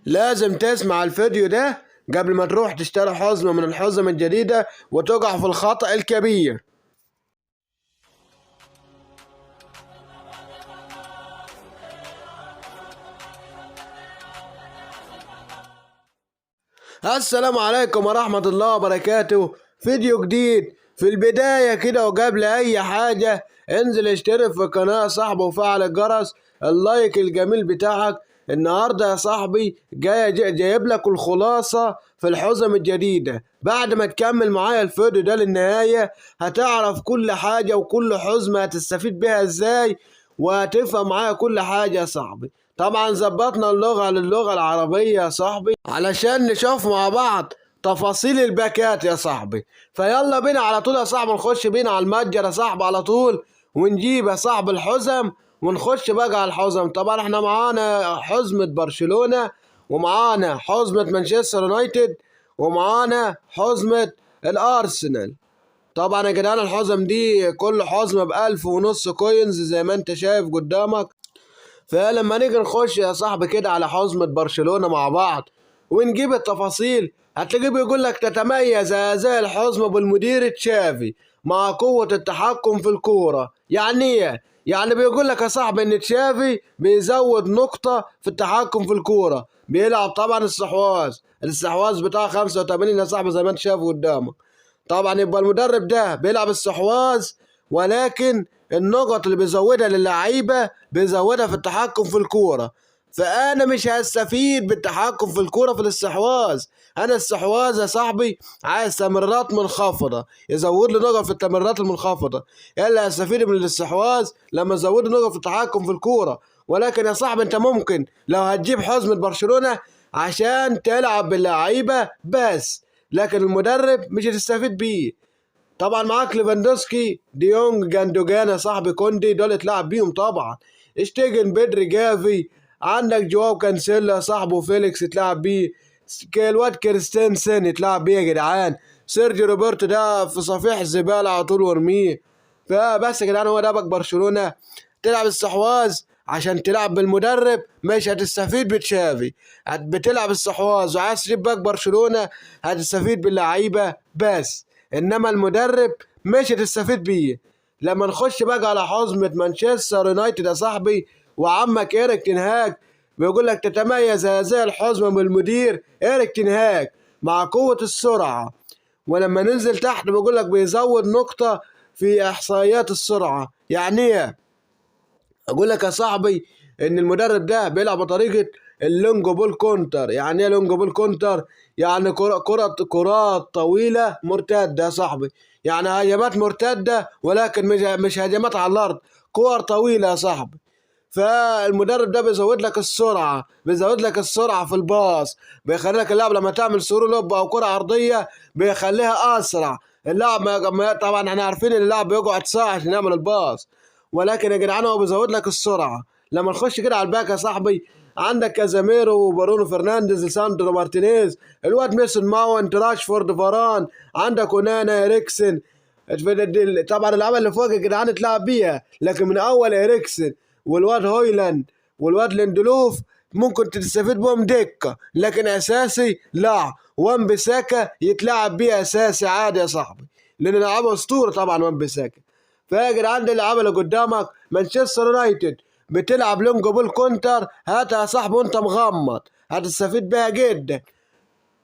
لازم تسمع الفيديو ده قبل ما تروح تشتري حزمة من الحزم الجديدة وتقع في الخطأ الكبير. السلام عليكم ورحمة الله وبركاته. فيديو جديد. في البداية كده وقبل أي حاجة انزل اشترك في القناة يا صاحبي وفعل الجرس، اللايك الجميل بتاعك. النهاردة يا صاحبي جايب لك الخلاصة في الحزم الجديدة. بعد ما تكمل معايا الفيديو ده للنهاية هتعرف كل حاجة وكل حزمة هتستفيد بيها ازاي، وهتفهم معايا كل حاجة يا صاحبي. طبعا ظبطنا اللغة للغة العربية يا صاحبي علشان نشوف مع بعض تفاصيل الباكات يا صاحبي. فيلا بينا على طول يا صاحبي، نخش بينا على المتجر يا صاحبي على طول، ونجيب يا صاحبي الحزم ونخش بقى على الحزم. طبعا احنا معانا حزمة برشلونة، ومعانا حزمة مانشستر يونايتد، ومعانا حزمة الارسنال. طبعا يا جدعان الحزم دي كل حزمة ب1500 كوينز زي ما انت شايف قدامك. فلما نيجي نخش يا صاحبي كده على حزمة برشلونة مع بعض ونجيب التفاصيل، هتلاقيه بيقول لك تتميز هذه الحزمة بالمدير تشافي مع قوة التحكم في الكورة. يعني ايه؟ يعني بيقول لك يا صاحبي ان تشافي بيزود نقطة في التحكم في الكورة. بيلعب طبعا الاستحواذ بتاع 85 يا صاحبي زي ما انت شايف قدامك. طبعا يبقى المدرب ده بيلعب استحواذ، ولكن النقط اللي بيزودها للعيبة بيزودها في التحكم في الكورة. فأنا مش هستفيد بالتحكم في الكورة في الاستحواذ. أنا الاستحواذ يا صاحبي عايز تمريرات منخفضة، يزود لي نقط في التمريرات المنخفضة. اللي هستفيد من الاستحواذ لما يزود لي نقط في التحكم في الكورة. ولكن يا صاحبي أنت ممكن لو هتجيب حزمة برشلونة عشان تلعب باللعيبة بس، لكن المدرب مش هتستفيد بيه. طبعا معاك ليفاندوسكي، ديونج، جاندوجان يا صاحبي، كوندي، دول تلعب بيهم طبعا. اشتيجن، بدري، جافي، عندك جواو كانسيلا يا صاحبي، وفيليكس تلعب بيه، الواد كريستنسن يتلعب بيه يا جدعان. سيرجيو روبرتو ده في صفيح الزبالة على طول وارميه. فبس يا جدعان هو ده بقى برشلونة. تلعب استحواذ عشان تلعب بالمدرب مش هتستفيد بتشافي. بتلعب استحواذ وعايز تجيب باك برشلونة هتستفيد باللعيبة بس، انما المدرب مش هتستفيد بيه. لما نخش بقى على حزمة مانشستر يونايتد يا صاحبي وعمك إيريك تين هاج، بيقول لك تتميز هذه الحزمة بالمدير إيريك تين هاج مع قوة السرعة. ولما ننزل تحت بيقول لك بيزود نقطة في إحصائيات السرعة. يعني ايه؟ اقول لك يا صاحبي ان المدرب ده بيلعب بطريقه اللونج بول كونتر. يعني ايه لونج بول كونتر؟ يعني كرات طويله مرتده يا صاحبي، يعني هجمات مرتده ولكن مش هجمات على الارض، كور طويله يا صاحبي. فالمدرب ده بيزود لك السرعه في الباص، بيخلي لك اللاعب لما تعمل سرو لوب او كره عرضيه بيخليها اسرع. اللاعب طبعا احنا عارفين ان اللاعب بيقعد ساعه عشان يعمل الباص، ولكن يا جدعان هو بيزود لك السرعه. لما نخش كده على الباك يا صاحبي عندك كازاميرو وبرونو فرنانديز، ساندرو مارتينيز، الواد ميسون ماونت، راشفورد، فاران، عندك اونانا، اريكسن. طبعا العمل اللي فوق يا جدعان اتلعب بيها، لكن من اول اريكسن والواد هويلاند والواد ليندلوف ممكن تستفيد بهم دكه، لكن اساسي لا. وان بيساكا يتلعب بيه اساسي عادي يا صاحبي، لان لعبه اسطوره طبعا وان بيساكا. فيا جدعان ده اللي عمله قدامك. مانشستر يونايتد بتلعب لونج بول كونتر، هاتها يا صاحبي وانت مغمض هتستفيد بيها جدا.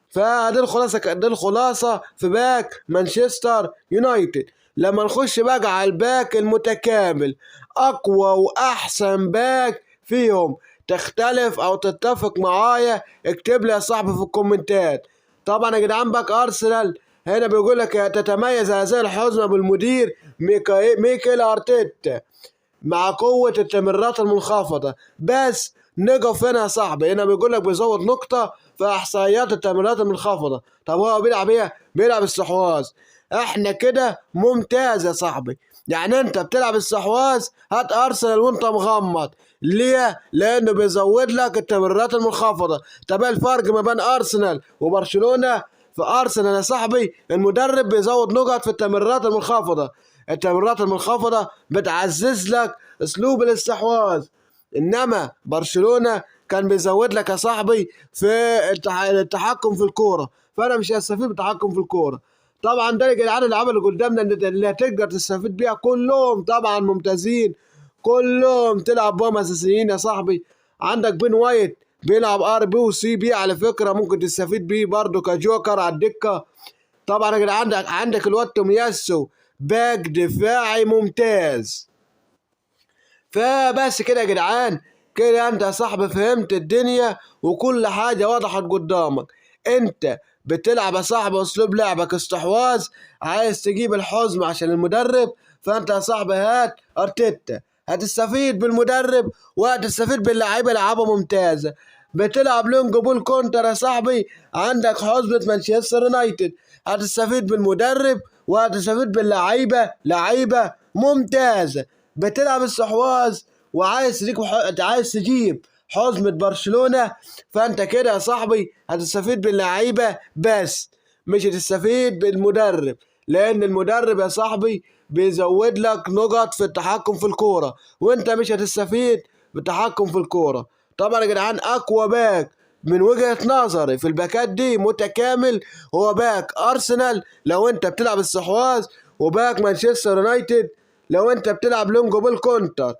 فدي الخلاصه في باك مانشستر يونايتد. لما نخش بقى على الباك المتكامل، اقوى واحسن باك فيهم، تختلف او تتفق معايا اكتب لي يا صاحبي في الكومنتات. طبعا يا جدعان باك ارسنال هنا بيقول لك تتميز هذه الحزمه بالمدير ميكيل ارتيتا مع قوة التمريرات المنخفضة. بس نقف هنا يا صاحبي، هنا بيقول لك بيزود نقطة في إحصائيات التمريرات المنخفضة. طب هو بيلعب ايه؟ بيلعب استحواذ. احنا كده ممتاز يا صاحبي. يعني انت بتلعب استحواذ هات ارسنال وانت مغمض. ليه؟ لانه بيزود لك التمريرات المنخفضة. طب ايه الفرق ما بين ارسنال وبرشلونة؟ في ارسنال يا صاحبي المدرب بيزود نقط في التمريرات المنخفضة. التمريرات المنخفضة بتعزز لك اسلوب الاستحواذ، انما برشلونة كان بيزود لك يا صاحبي في التحكم في الكوره، فانا مش هستفيد بالتحكم في الكوره. طبعا ده يا جدعان الالعاب اللي قدامنا اللي هتقدر تستفيد بيها كلهم طبعا ممتازين، كلهم تلعب بهم اساسيين يا صاحبي. عندك بين وايت بيلعب ار بي وسي بي على فكره، ممكن تستفيد بيه برضه كجوكر على الدكه. طبعا يا جدعان عندك الواد تومياسو باك دفاعي ممتاز. فبس كده يا جدعان، كده انت يا صاحبي فهمت الدنيا وكل حاجة وضحت قدامك. انت بتلعب يا صاحبي اسلوب لعبك استحواذ، عايز تجيب الحزم عشان المدرب، فانت يا صاحبي هات ارتيتا، هتستفيد بالمدرب وهتستفيد باللعيبة لعبة ممتازة. بتلعب لونج بول كونتر يا صاحبي، عندك حزمة مانشستر يونايتد، هتستفيد بالمدرب وهتستفيد باللعيبة لعيبة ممتازة. بتلعب استحواذ وعايز عايز تجيب حزمة برشلونة، فانت كده يا صاحبي هتستفيد باللعيبة بس مش هتستفيد بالمدرب، لان المدرب يا صاحبي بيزود لك نقط في التحكم في الكورة وانت مش هتستفيد بالتحكم في الكورة. طبعا يا جدعان اقوى باك من وجهة نظري في الباكات دي متكامل هو باك ارسنال لو انت بتلعب استحواذ، وباك مانشستر يونايتد لو انت بتلعب لونج بول كونتر.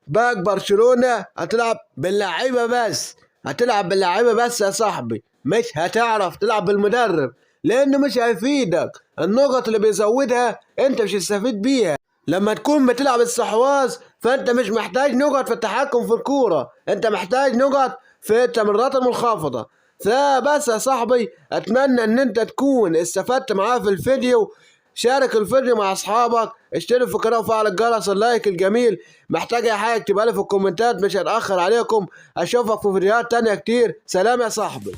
باك برشلونة هتلعب باللعيبة بس، هتلعب باللعيبة بس يا صاحبي، مش هتعرف تلعب بالمدرب لانه مش هيفيدك. النقط اللي بيزودها انت مش هتستفيد بيها. لما تكون بتلعب استحواذ فانت مش محتاج نقط في التحكم في الكورة، انت محتاج نقط في التمريرات المنخفضة. فبس يا صاحبي اتمنى ان انت تكون استفدت معاه في الفيديو. شارك الفيديو مع اصحابك، اشترك في القناه وفعل الجرس، اللايك الجميل. محتاج اي حاجه اكتبها لي في الكومنتات، مش هتاخر عليكم. اشوفك في فيديوهات تانية كتير. سلام يا صاحبي.